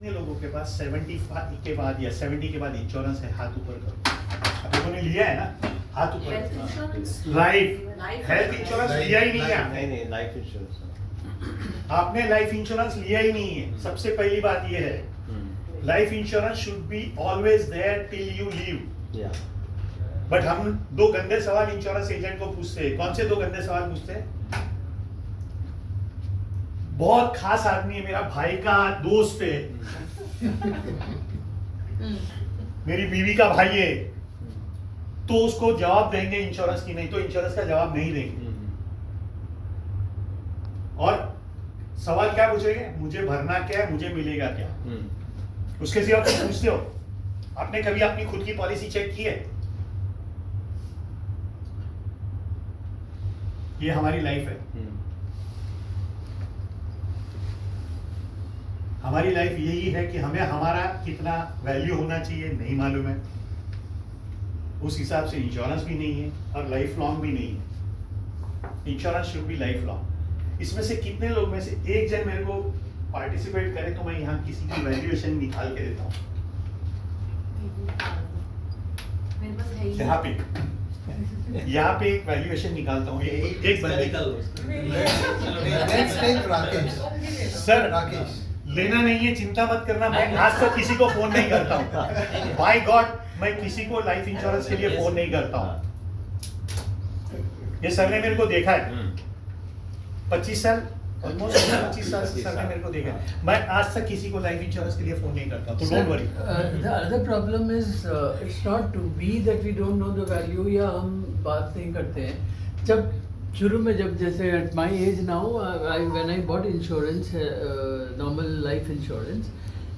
कितने लोगों के पास 75 के बाद या 70 के बाद इंश्योरेंस है? हाथ ऊपर करो। आप लोगों ने लिया है ना? हाथ ऊपर। लाइफ हेल्थ इंश्योरेंस लिया ही नहीं है। नहीं लाइफ इंश्योरेंस आपने लाइफ इंश्योरेंस लिया ही नहीं है। सबसे पहली बात ये है, life insurance should be always there till you leave. But हम दो गंदे सवाल इंश्योरेंस एजेंट को पूछते हैं। कौन से दो गंदे सवाल पूछते हैं? बहुत खास आदमी है, मेरा भाई का दोस्त है, मेरी बीवी का भाई है, तो उसको जवाब देंगे इंश्योरेंस की, नहीं तो इंश्योरेंस का जवाब नहीं देंगे। और सवाल क्या पूछेंगे? मुझे भरना क्या है, मुझे मिलेगा क्या? उसके सिवा तुम पूछते हो? आपने कभी अपनी खुद की पॉलिसी चेक की है? ये हमारी लाइफ है। हमारी लाइफ यही है कि हमें हमारा कितना वैल्यू होना चाहिए नहीं मालूम है। उस हिसाब से इंश्योरेंस भी नहीं है और लाइफ लॉन्ग भी नहीं है। Insurance should B life long. इसमें से कितने लोग में से एक जन मेरे को पार्टिसिपेट करे तो मैं यहाँ किसी की वैल्यूएशन निकाल के देता हूँ। यहाँ पे एक वैल्यूएशन निकालता हूँ। एक सर राकेश लेना नहीं है, चिंता मत करना। मैं आज तक किसी को फोन नहीं करता हूँ। बाय गॉड, मैं किसी को लाइफ इंश्योरेंस के लिए फोन नहीं करता हूँ। ये सर ने मेरे को देखा है 25 साल, ऑलमोस्ट 25 साल से सर ने मेरे को देखा है। मैं आज तक किसी को लाइफ इंश्योरेंस के लिए फोन नहीं करता, तो don't worry. The other problem is it's not to be that we don't know the value या हम बात नहीं करते हैं। जब शुरू में जब जैसे at my age now when I bought insurance normal life insurance,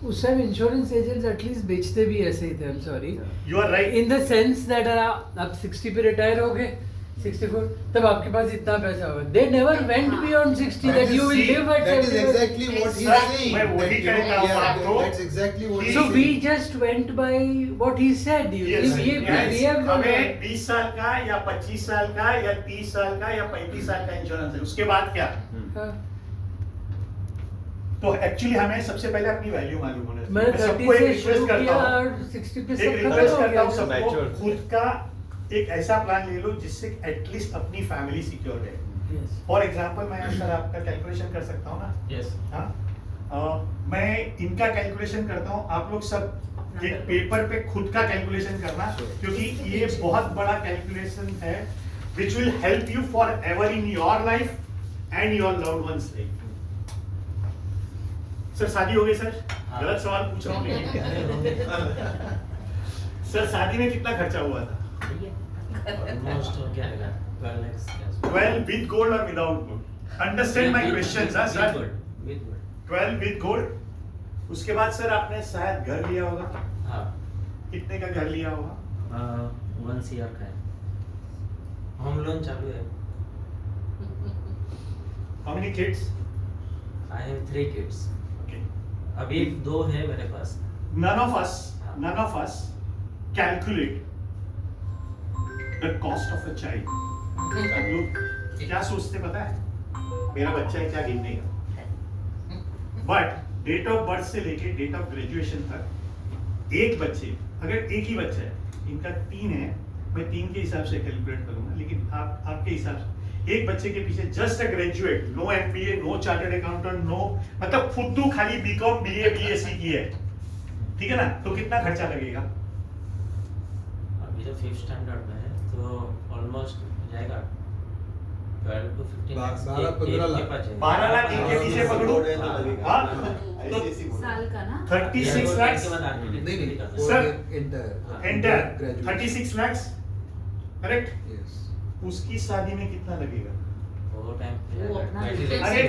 उस टाइम इंश्योरेंस एजेंट्स एटलीस्ट बेचते भी ऐसे ही थे। I'm sorry, You are right. in the sense that आप 60 पे रिटायर हो गए, 64, तब आपके पास इतना पैसा होगा। They never went beyond 60 that you will live at That is 70. exactly what he is saying. मैं वही कहता हूँ आपको। That's exactly what he So is we saying. just went by what he said. Yes, we have हमें 20 साल का या 25 साल का या 30 साल का या 35 साल का इंश्योरेंस है। उसके बाद क्या? तो एक्चुअली हमें सबसे पहले अपनी वैल्यू मालूम होना चाहिए। मैं मैं 30 सबको एक से रिक्वेस्ट शुरू करता किया हूँ, और 60 पे एक सब रिक्वेस्ट खत्म हो करता हूँ गया। सबको, Mature. खुद का एक ऐसा प्लान ले लो जिससे एटलीस्ट अपनी फैमिली सिक्योर है। Yes. फॉर एग्जांपल मैं सर आपका कैलकुलेशन कर सकता हूँ ना? यस हाँ, मैं इनका कैलकुलेशन करता हूँ, आप लोग सब एक पेपर पे खुद का कैलकुलेशन करना, क्योंकि ये बहुत बड़ा कैलकुलेशन है which will help you forever in your life and your loved ones life. Sir शादी हो गई सर? गलत सवाल पूछ रहा हूँ लेकिन सर शादी में कितना खर्चा हुआ था? ऑलमोस्ट हो गया 12 lakhs 12 with gold or without gold? Understand my questions, हाँ sir? with gold 12 with gold. उसके बाद सर आपने शायद घर लिया होगा। हाँ कितने का घर लिया होगा? 1 CR का है, होम लोन चालू है। How many kids? I have 3 kids, Okay. अभी 2 है मेरे पास। None of us calculate the cost of a child. हम लोग क्या सोचते पता है? मेरा बच्चा है, क्या गिनने का? बट डेट ऑफ बर्थ से लेके डेट ऑफ ग्रेजुएशन तक एक बच्चे, अगर एक ही बच्चा है, इनका 3 है, मैं 3 के हिसाब से कैलकुलेट करूंगा, लेकिन आपके हिसाब से एक बच्चे के पीछे just a graduate, no MBA, no chartered accountant, no मतलब फुद्दू खाली BCom BA BSc की है, ठीक है ना? तो कितना खर्चा लगेगा? अभी तो 5th स्टैंडर्ड में है तो ऑलमोस्ट जाएगा 12 to 15 lakhs। 12-15 लाख। 12 लाख इनके पीछे पकड़ो। हाँ, तो साल का ना 36 lakhs नहीं Sir, entire enter graduate. 36 lakhs, correct? Yes. उसकी शादी में कितना लगेगा? वो टाइम वो अपना अरे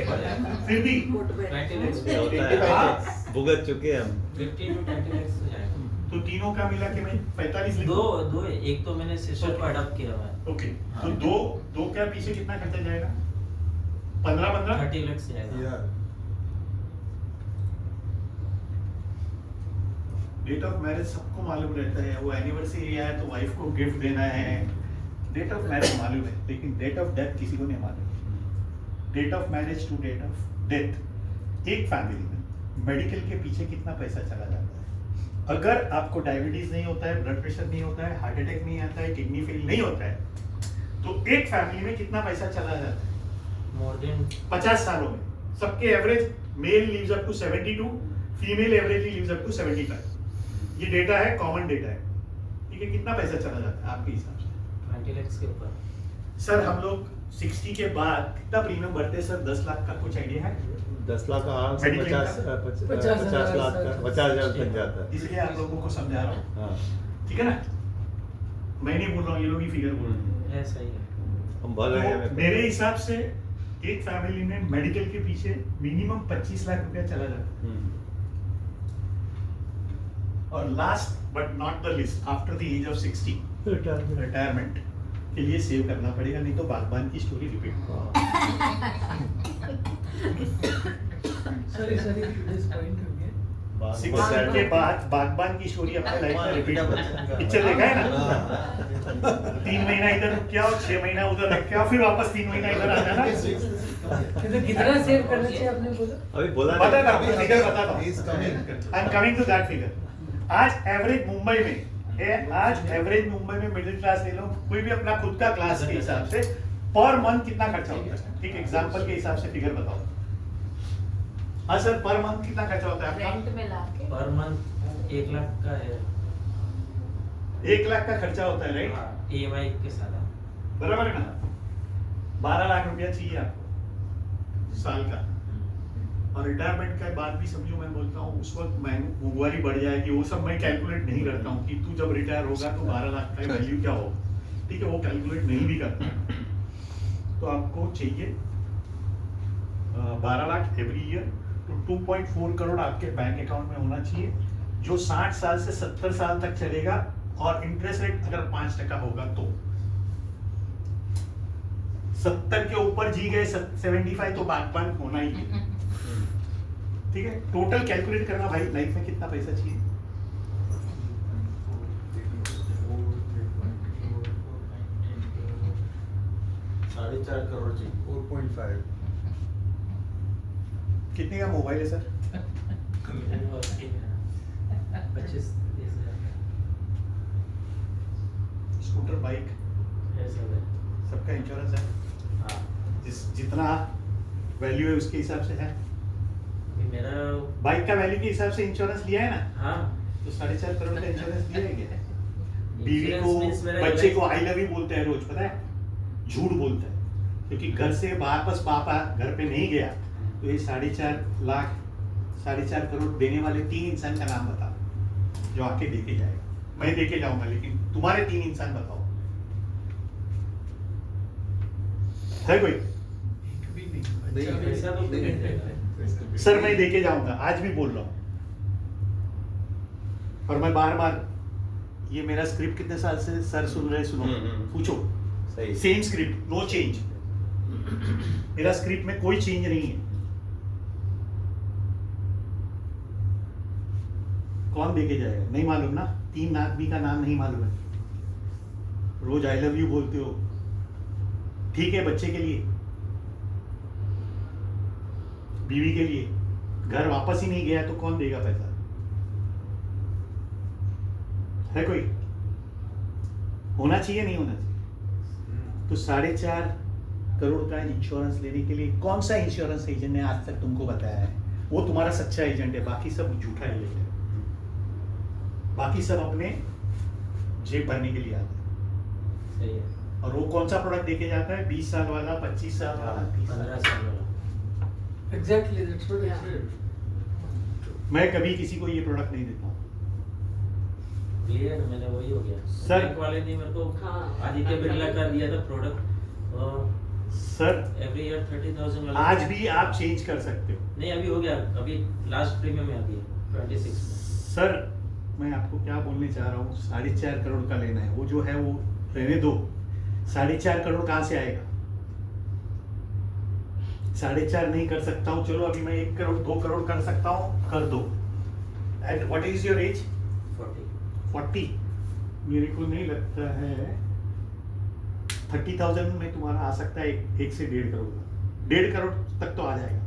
फिर भी 20 lakhs भी होता है। हाँ, भुगत चुके हैं हम। 15 to 20 lakhs हो जाएगा। तो तीनों का मिला के मैं 45 लिख दो है, एक तो मैंने सिस्टर को अडॉप्ट किया हुआ है। ओके, तो हाँ। दो क्या पीछे कितना खर्चा जाएगा? 15 30 lakhs जाएगा। Yeah. डेट ऑफ मैरिज सबको मालूम रहता है, वो एनिवर्सरी आया तो वाइफ को गिफ्ट देना है, डेट ऑफ मैरिज मालूम है, लेकिन डेट ऑफ डेथ किसी को नहीं मालूम। Date of marriage to date of death एक फैमिली में मेडिकल के पीछे कितना पैसा चला जाता है? अगर आपको डायबिटीज नहीं होता है, ब्लड प्रेशर नहीं होता है, हार्ट अटैक नहीं आता है, किडनी फेल नहीं होता है, तो एक फैमिली में कितना पैसा चला जाता है मोर देन 50 सालों में? सबके average male lives up to 72, female averagely lives up to 75। ये डेटा है, कॉमन डेटा है, ठीक है? कितना पैसा चला जाता है आपके हिसाब से? 20 lakhs के ऊपर। सर हम लोग 60 के बाद कितना प्रीमियम भरते हैं सर? 10 लाख का कुछ आइडिया है? 10 लाख आराम से Medical 50 लाख का 50,000 तक जाता है। इसलिए आप लोगों को समझा रहा हूँ, हाँ, ठीक है ना? मैं नहीं बोल रहा हूँ, ये लोग ही फिगर बोल रहे हैं। है सही है। हम भर रहे तो हैं। मेरे हिसाब से एक फैमिली में मेडिकल के पीछे मिनिमम 25 लाख रुपया चला जाता है। और last but not the list, after the age of 60 retirement के लिए सेव करना पड़ेगा, नहीं तो बागबान की story repeat. Sorry, this point again. 60 के बाद बागबान की स्टोरी अपने लाइफ में रिपीट होती। पिक्चर देखा है ना? 3 महीना इधर रुक के आओ, 6 महीना उधर रख के आओ, फिर वापस 3 महीना इधर आ जाना। कितना सेव करना चाहिए आपने बोला? अभी बोला बता नहीं। आपको फिगर बताता हूँ। He is coming. I am coming to that figure. आज एवरेज मुंबई में मिडिल क्लास ले लो, कोई भी अपना खुद का क्लास के हिसाब से पर मंथ कितना खर्चा होता है? ठीक, एग्जांपल के हिसाब से फिगर बताओ। हाँ सर, पर मंथ कितना खर्चा होता है आपका? रेंट में लाके पर मंथ 1 लाख का है। 1 लाख का खर्चा होता है, राइट? हाँ, EMI के साथ। बराबर है ना? 12 लाख रुपया चाहिए आपको साल का। और रिटायरमेंट का बात भी समझो, मैं बोलता हूँ उस वक्त महंगाई बढ़ जाएगी, वो सब मैं कैलकुलेट नहीं करता हूँ कि तू जब रिटायर होगा तो 12 लाख का वैल्यू क्या होगा, ठीक है? वो कैलकुलेट नहीं भी करता। तो आपको चाहिए 12 लाख एवरी ईयर, तो 2.4 करोड़ आपके बैंक अकाउंट में होना चाहिए, जो 60 साल से 70 साल तक चलेगा। और इंटरेस्ट रेट अगर 5% होगा तो 70 के ऊपर जी गए 75 तो बागबान होना ही है, ठीक है? टोटल कैलकुलेट करना भाई, लाइफ में कितना पैसा चाहिए? साढ़े 4 करोड़ चाहिए। 4.5। कितने का मोबाइल है सर? 25-30 हज़ार स्कूटर, बाइक, है सब है। सबका इंश्योरेंस है? हाँ, जितना वैल्यू है उसके हिसाब से है। अभी मेरा बाइक का वैल्यू के हिसाब से इंश्योरेंस लिया है ना? हाँ, तो 4.5 करोड़ का इंश्योरेंस लिया है क्या? बीवी Insurance को, means मेरा बच्चे LIC को आई लव यू बोलते हैं रोज, पता है? झूठ बोलता है, क्योंकि घर से वापस पापा घर पे नहीं गया। तो ये 4.5 करोड़ देने वाले 3 इंसान का नाम बताओ जो आके देके जाएगा। मैं देके जाऊंगा, लेकिन तुम्हारे 3 इंसान बताओ, है कोई? पैसा तो नहीं देगा। सर मैं देके जाऊंगा, आज भी बोल रहा हूँ। और मैं बार बार, ये मेरा स्क्रिप्ट कितने साल से सर सुन रहे, सुनो, पूछो। सही। Same script, no change. मेरा स्क्रिप्ट में कोई चेंज नहीं है। कौन देके जाएगा नहीं मालूम ना? 3 आदमी का नाम नहीं मालूम है। रोज आई लव यू बोलते हो, ठीक है? बच्चे के लिए, बीवी के लिए, घर वापस ही नहीं गया तो कौन देगा पैसा? है कोई? होना चाहिए, नहीं होना चाहिए? तो 4.5 करोड़ का इंश्योरेंस लेने के लिए कौन सा इंश्योरेंस एजेंट ने आज तक तुमको बताया है? वो तुम्हारा सच्चा एजेंट है, बाकी सब झूठा एजेंट है। बाकी सब अपने जेब भरने के लिए आते हैं। सही है। और वो कौन सा प्रोडक्ट देके जाता है? 20 साल वाला, 25 साल वाला, 30 साल 15 साल वाला। Exactly, that's what I said. मैं कभी किसी को ये प्रोडक्ट नहीं देता हूँ। क्लियर, मैंने वही हो गया। सर- बैंक वाले ने मेरे को हाँ। आदित्य बिरला का दिया था प्रोडक्ट, सर एवरी ईयर 30,000 वाला। आज भी आप चेंज कर सकते हो। नहीं, अभी हो गया, अभी लास्ट प्रीमियम में अभी 26 में। सर मैं आपको क्या बोलने चाह रहा हूँ, 4.5 करोड़ का लेना है, वो जो है वो रहने दो। 4.5 करोड़ कहाँ से आएगा? 4.5 नहीं कर सकता हूँ, चलो अभी मैं 1 करोड़ 2 करोड़ कर सकता हूँ, कर दो। And what is your age? 40। मेरे को नहीं लगता है 30,000 में तुम्हारा आ सकता है 1 से 1.5 करोड़ का। 1.5 करोड़ तक तो आ जाएगा,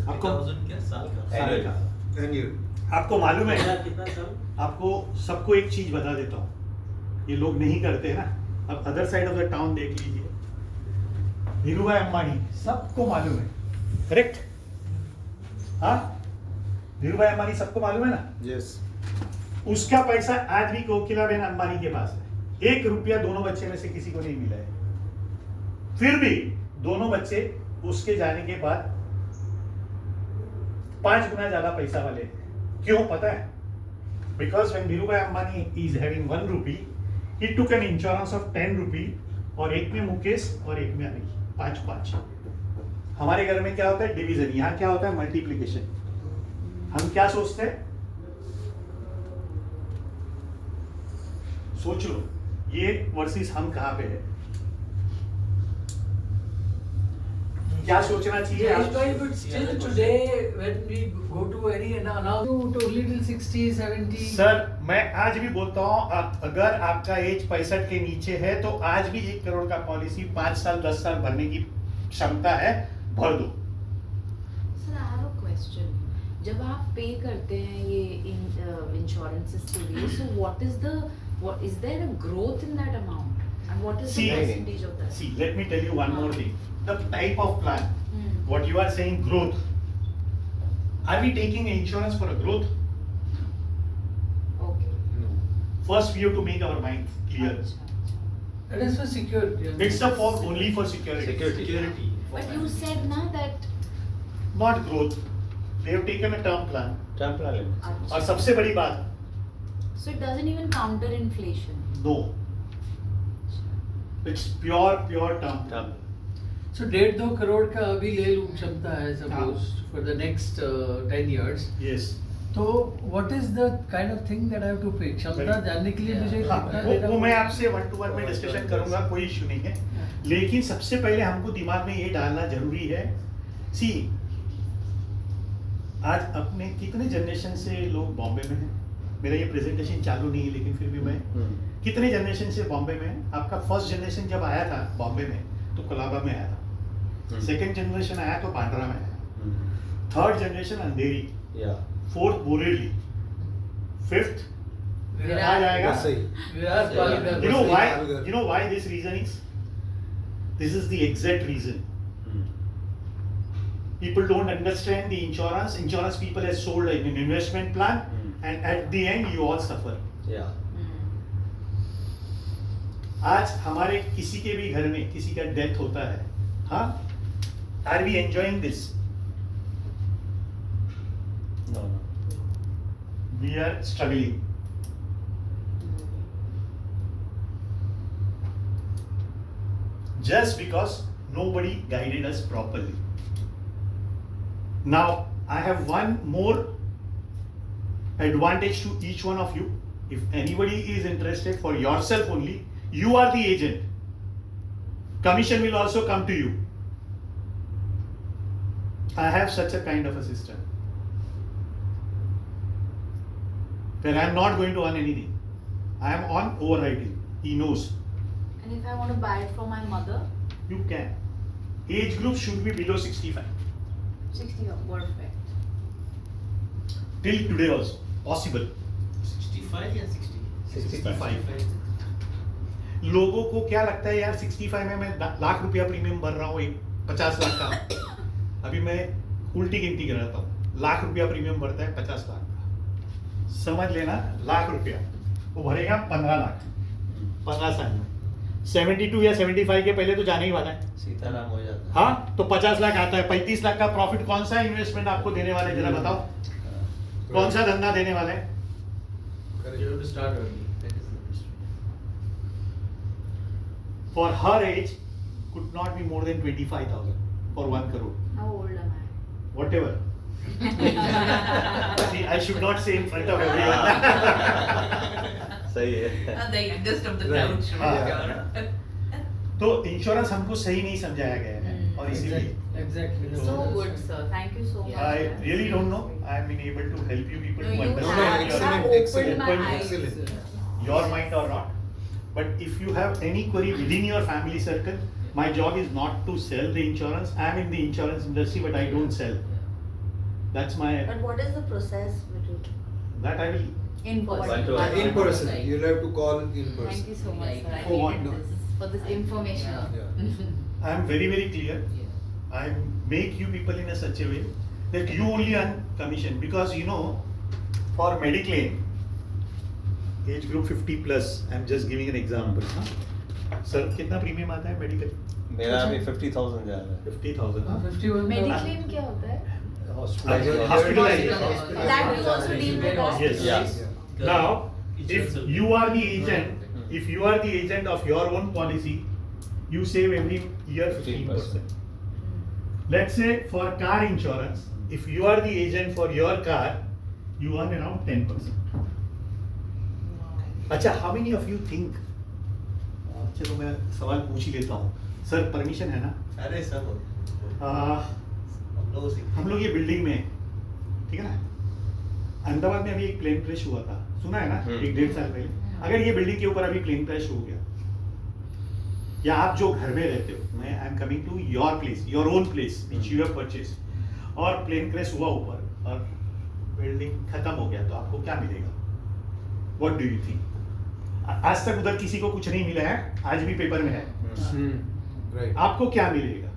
आपको 50,000 क्या साल का? साल का। Annual. आपको मालूम है, कितना साल? आपको सबको एक चीज बता देता हूँ, ये लोग नहीं करते हैं ना। अब other side of the town देख लीजिए, धीरूभाई अंबानी सबको मालूम है, करेक्ट? हाँ, धीरूभाई अंबानी सबको मालूम है ना। Yes. उसका पैसा आज भी कोकिलाबेन अंबानी के पास है। 1 रुपया दोनों बच्चे में से किसी को नहीं मिला है। फिर भी दोनों बच्चे उसके जाने के बाद 5 गुना ज्यादा पैसा वाले हैं। क्यों पता है? Because when Dhirubhai Ambani is having 1 rupee, he took an insurance of 10 rupee, और एक में मुकेश और एक में अनिल, 5-5। हमारे घर में क्या होता है? डिवीजन। यहाँ क्या होता है? मल्टीप्लीकेशन। हम क्या सोचते हैं? सोच लो, ये वर्सेस हम कहाँ पे है? क्या सोचना चाहिए? Yes, but still today when we go to any now to only till 60, 70. Sir, मैं आज भी बोलता हूँ, अगर आपका एज 65 के नीचे है तो आज भी 1 करोड़ का पॉलिसी 5 साल 10 साल भरने की क्षमता है, भर दो। Sir, I have a question. जब आप पे करते हैं ये insurances के लिए, so what is there a growth in that amount? And what is the percentage of that? See, let me tell you one more thing. The type of plan, Hmm. what you are saying growth. Are we taking insurance for a growth? Okay. First, we have to make our mind clear. अच्छा, अच्छा. That is for security. It's a for only for security. Security. But you said na that. Not growth. They have taken a term plan. Term plan. अच्छा. और सबसे बड़ी बात, So it doesn't even counter inflation. no. It's pure term plan. Term. So 1.5-2 crore का अभी ले लूँ क्षमता है suppose for the next 10 years. Yes. तो what is the kind of thing that I have to pay? क्षमता जानने के लिए मुझे हाँ, कितना देना वो मैं पड़ेगा? आपसे 1 to 1 में डिस्कशन करूंगा, कोई इश्यू नहीं है। लेकिन सबसे पहले हमको दिमाग में ये डालना जरूरी है, सी आज अपने कितने जनरेशन से लोग बॉम्बे में हैं? मेरा ये प्रेजेंटेशन चालू नहीं है लेकिन फिर भी मैं कितने जनरेशन से बॉम्बे में है? आपका फर्स्ट जनरेशन जब आया था बॉम्बे में तो कोलाबा में आया था, सेकेंड जनरेशन आया तो बांद्रा में आया, थर्ड जनरेशन अंधेरी, Yeah. फोर्थ बोरेली, फिफ्थ आ जाएगा। विरार पालघर You know बस why? एक- You know why this reason is? This is the exact reason. People don't understand the insurance. Insurance people have sold an investment plan, and at the end you all suffer. Yeah. आज हमारे किसी के भी घर में किसी का death होता है, हाँ? Are we enjoying this? No. We are struggling. Just because nobody guided us properly. Now, I have one more advantage to each one of you. If anybody is interested for yourself only, you are the agent. Commission will also come to you. I have such a kind of a system where I am not going to earn anything. I am on overriding. He knows. And if I want to buy it for my mother, You can. Age group should be below 65. 60, perfect. Till today also. Possible. 65 या 60? 65. लोगों को क्या लगता है यार 65 में मैं लाख रुपया प्रीमियम भर रहा हूँ, 50 लाख का। अभी मैं उल्टी गिनती कराता हूँ, लाख रुपया प्रीमियम भरता है 50 लाख का। समझ लेना, लाख रुपया वो भरेगा 15 लाख 15 साल में। 72 या 75 के पहले तो जाने ही वाला है। सीताराम हो जाता है। हाँ, तो 50 लाख आता है। 35 लाख का प्रॉफिट कौन सा इन्वेस्टमेंट आपको देने वाले, जरा बताओ कौन सा धंधा देने वाले हैं? You have to start early. That is the best way. For her age could not be more than 25,000 for 1 crore. How old am I? Whatever. See, I should not say in front of everyone. सही है। The youngest of the Right. crowd should हाँ. be तो insurance हमको सही नहीं समझाया गया है और इसीलिए Exactly. So good, sir. Thank you so much. I really don't know. I have been able to help you people No, to you understand have your, excellent, opened my excellent. eyes. your mind or not. But if you have any query within your family circle, my job is not to sell the insurance. I am in the insurance industry, but I don't sell. That's my, But what is the process between that I will, In person. One to one. In person, you'll have to call in Thank person. you so much, sir. I For what? needed this, for this information. Yeah. I am very, very clear. I make you people in a such a way that you only earn commission, because you know, for Mediclaim, age group 50 plus, I am just giving an example. Sir, कितना premium आता है medical? मेरा अभी 50,000 जा रहा है 50,000. हाँ? 51 Mediclaim क्या होता है? Hospitalization. That will also deal with us. Yes. Yeah. Now, if you are the agent, if you are the agent of your own policy, you save every year 15%. Let's say for car insurance, if you are the agent for your car, you earn around 10%. अच्छा, how many of you think? चलो मैं सवाल पूछ ही लेता हूँ. Sir permission है ना? अरे सर हम लोग ये बिल्डिंग में हैं, ठीक है ना? अहमदाबाद में अभी एक प्लेन क्रैश हुआ था, सुना है ना? 1-1.5 साल पहले. अगर ये बिल्डिंग के ऊपर अभी प्लेन क्रैश हो गया, या आप जो घर में रहते हो, मैं I am coming to your place, your own place which you have purchase, और प्लेन क्रैश हुआ ऊपर और बिल्डिंग खत्म हो गया, तो आपको क्या मिलेगा? What do you think? आज तक उधर किसी को कुछ नहीं मिला है, आज भी पेपर में है. राइट. आपको क्या मिलेगा?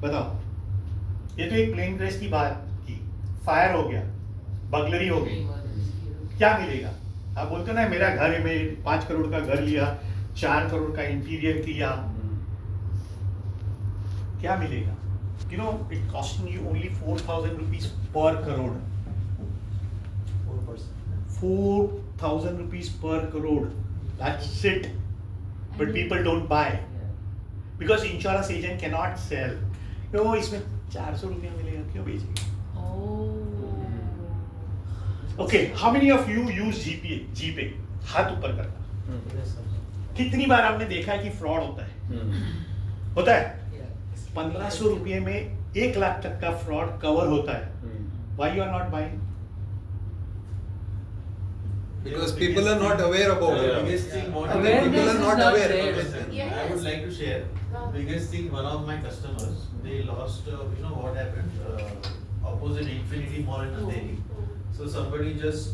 बताओ. ये तो एक प्लेन क्रैश की बात की, फायर हो गया, बगलरी हो गई, क्या मिलेगा? आप बोलते हो ना मेरा घर है, मैं 5 करोड़ का घर लिया, 4 करोड़ का इंटीरियर किया, क्या मिलेगा? You know, it costing you only 4,000 rupees per crore. 4,000 rupees per crore. That's it. But people don't buy because insurance agent cannot sell. No, इसमें 400 रुपया मिलेगा, क्यों बेचेगा? Okay, how many of you use GPay? हाथ ऊपर करना. कितनी बार आपने देखा है कि फ्रॉड होता है? होता है? 1500 रुपये में 1 लाख तक का फ्रॉड कवर होता है. Why you are not buying? Because people are not aware about The it. biggest thing what Awareness People are is not not aware there. about it. Yes. I would like to share. Biggest thing, one of my customers, they lost. You know what happened? Opposite Infinity Mall in Andheri. So somebody just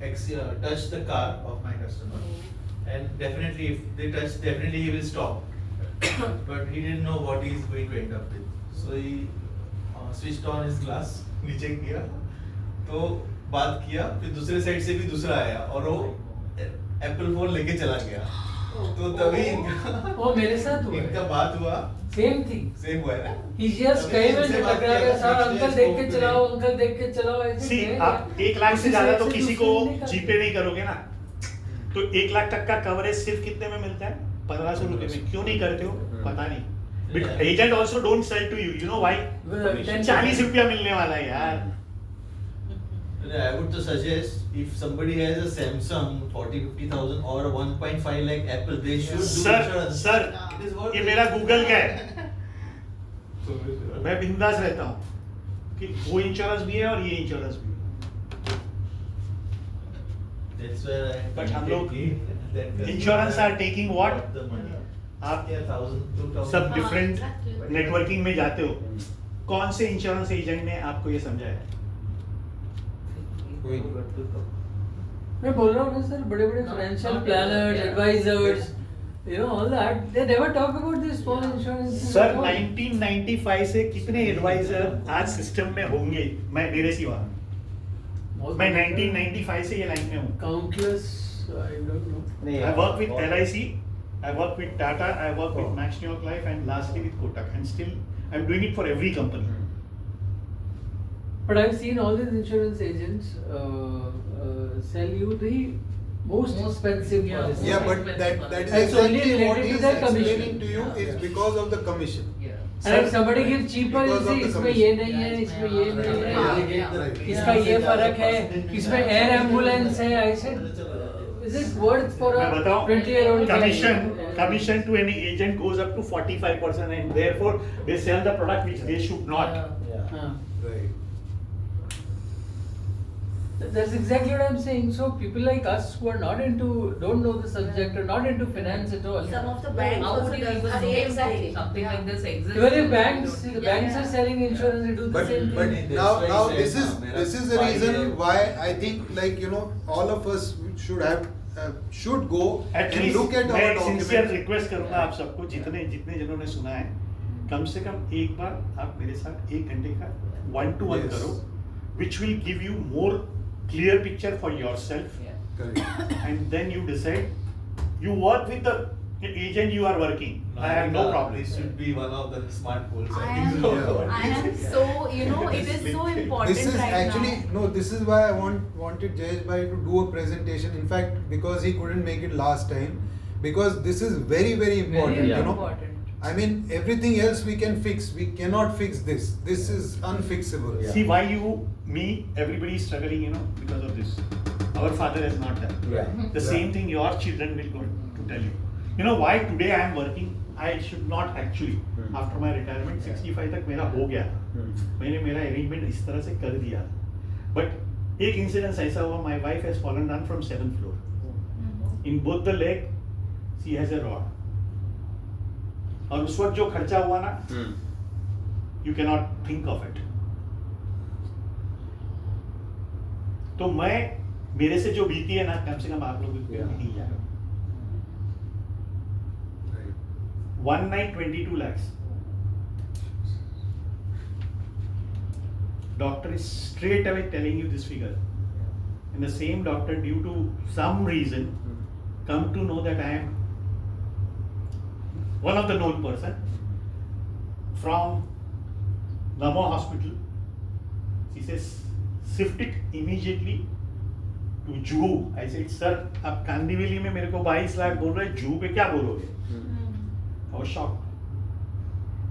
touched the car of my customer, and definitely if they touch, definitely he will stop. But he didn't know what he is going to end up with. So he switched on his glass, नीचे किया, तो बात किया, फिर दूसरे side से भी दूसरा आया और वो एप्पल फोन लेके चला गया. तो तभी वो मेरे साथ हुआ इनका है. बात हुआ, सेम थिंग. सेम हुआ है ना. He just came and टकरा गया, सर अंकल देख के चलाओ, अंकल देख के चलाओ, ऐसे See, कह आप दिया. 1 लाख से ज्यादा तो दूसरे किसी को दूसरे निकाल. जीपे नहीं करोगे ना. तो 1 लाख तक का कवरेज सिर्फ कितने में मिलता है? 1500 रुपए में. क्यों नहीं करते हो? पता नहीं. But agent also don't sell to you. You know why? 40 रुपया मिलने वाला है यार. I would to suggest if somebody has a Samsung 40-50,000 or a 1.5 lakh Apple, they should do insurance. Sir It is what ये मेरा Google का है. मैं बिंदास रहता हूँ कि वो इंश्योरेंस भी है और ये इंश्योरेंस भी है. That's where I. But हम लोग that insurance are taking what? The money. आप Yeah, 1,000-2,000. सब डिफरेंट exactly. नेटवर्किंग में जाते हो. कौन से इंश्योरेंस एजेंट ने आपको ये समझाया? मैं बोल रहा हूँ ना सर, बड़े बड़े financial planners, advisers, you know all that, they never talk about this small insurance. Sir 1995 से कितने एडवाइजर आज सिस्टम में होंगे? मैं मेरे सिवा. मैं 1995 से ये लाइन में हूँ. Countless, I don't know. I work with LIC, I work with Tata, I work with Max New York Life, and lastly with Kotak, and still I'm doing it for every company. But I've seen all these insurance agents sell you the most expensive policy. Yeah, but that is It's only exactly what related he to is their commission. explaining to you is because of the commission. And if somebody gives cheaper, you Because of see, the इसमें ये नहीं है, इसमें ये नहीं है, Right. इसका ये फर्क है, इसमें एयर एम्बुलेंस है. I said, is it worth for मैं a बताऊं, 20-year-old commission to any agent goes up to 45%, and therefore they sell the product which they should not. हाँ. Right. That's exactly what I'm saying. So people like us who are not into, don't know the subject or not into finance at all. Some of the banks How also would you does the even same know exactly. if something like this exists? Even if You banks, don't the know. banks are selling insurance, they do the But same but thing. now That's this why I is said, this is the reason why I think, like, you know, all of us should have should go and at least look at मैं our एक sincere documents. Request करूंगा आप सबको, जितने जितने जनों ने सुना है, कम से कम एक बार आप मेरे साथ 1 घंटे का 1-to-1 Yes. करो, which will give you more clear picture for yourself, Yeah. Correct. and then you decide. You work with the agent you are working. I have no problem. This should be one of the smart goals. I think am, so. Yeah. I am so, you know, it is so important This is right actually now. no. This is why I wanted Jayesh bhai to do a presentation. In fact, because he couldn't make it last time, because this is very important. Very You know, important. I mean, everything else we can fix. We cannot fix this. This is unfixable. See why you, me, everybody is struggling, you know, because of this. Our father has not done. Yeah. The Yeah. same thing your children will go to tell you. You know why today I am working? I should not actually. After my retirement, 65 तक मेरा हो गया. मैंने मेरा arrangement इस तरह से कर दिया. But एक incident ऐसा हुआ, my wife has fallen down from 7th floor. In both the leg, she has a rod. और उस वक्त जो खर्चा हुआ ना, you cannot think of it. तो मैं, मेरे से जो बीती है ना, कम से कम आप लोग को नहीं जाए. Right. One night 22 lakhs. Doctor is straight away telling you this figure. And the same doctor, due to some reason, come to know that I am one of the known person from Namo Hospital. She says, shift it immediately to Juhu. I said, sir, आप कांदीवली में मेरे को 22 लाख बोल रहे, जुहू पे क्या बोलोगे? I was shocked.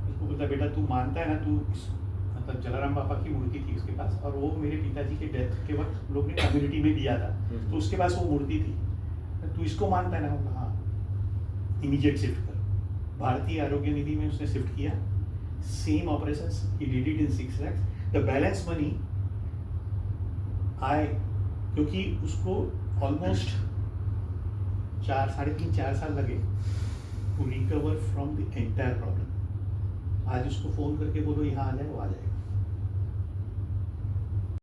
उसको बोलता, बेटा तू मानता है ना, तू मतलब जलाराम बापा की मूर्ति थी उसके पास, और वो मेरे पिताजी के डेथ के वक्त लोग ने कम्युनिटी में दिया था, तो उसके पास वो मूर्ति थी. तू इसको मानता है ना? हाँ. इमीडिएट शिफ्ट कर. भारतीय आरोग्य निधि में उसने शिफ्ट किया. सेम ऑपरेशंस ही did it in 6 lakhs. The balance money आई, क्योंकि उसको ऑलमोस्ट 3.5-4 साल लगे to recover from the entire problem. आज उसको फोन करके बोलो यहाँ आ जाए, वो आ जाएगा.